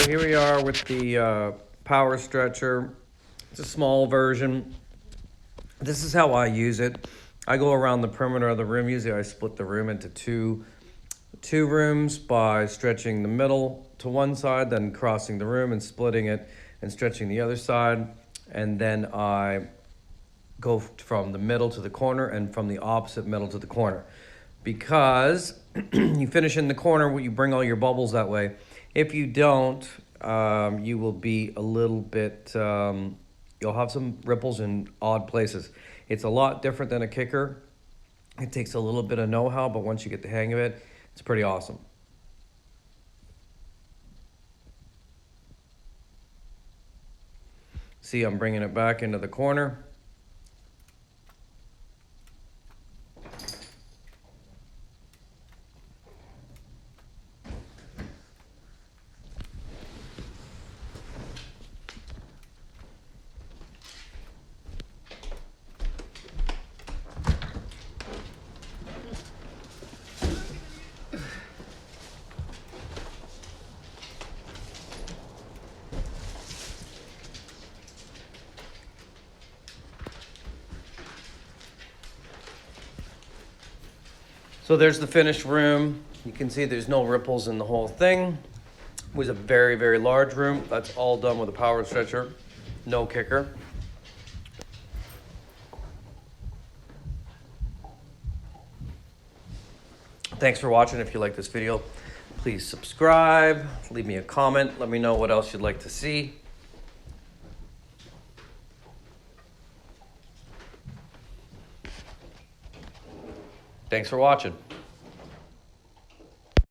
here we are with the power stretcher. It's a small version. This is how I use it. I go around the perimeter of the room. Usually I split the room into two rooms by stretching the middle to one side, then crossing the room and splitting it and stretching the other side. And then I go from the middle to the corner and from the opposite middle to the corner. Because you finish in the corner, you bring all your bubbles that way. If you don't, you will be a little bit, you'll have some ripples in odd places. It's a lot different than a kicker. It takes a little bit of know-how, but once you get the hang of it, it's pretty awesome. See, I'm bringing it back into the corner. So there's the finished room. You can see there's no ripples in the whole thing. It was a very, very large room. That's all done with a power stretcher, no kicker. Thanks for watching. If you like this video, please subscribe, leave me a comment, let me know what else you'd like to see. Thanks for watching.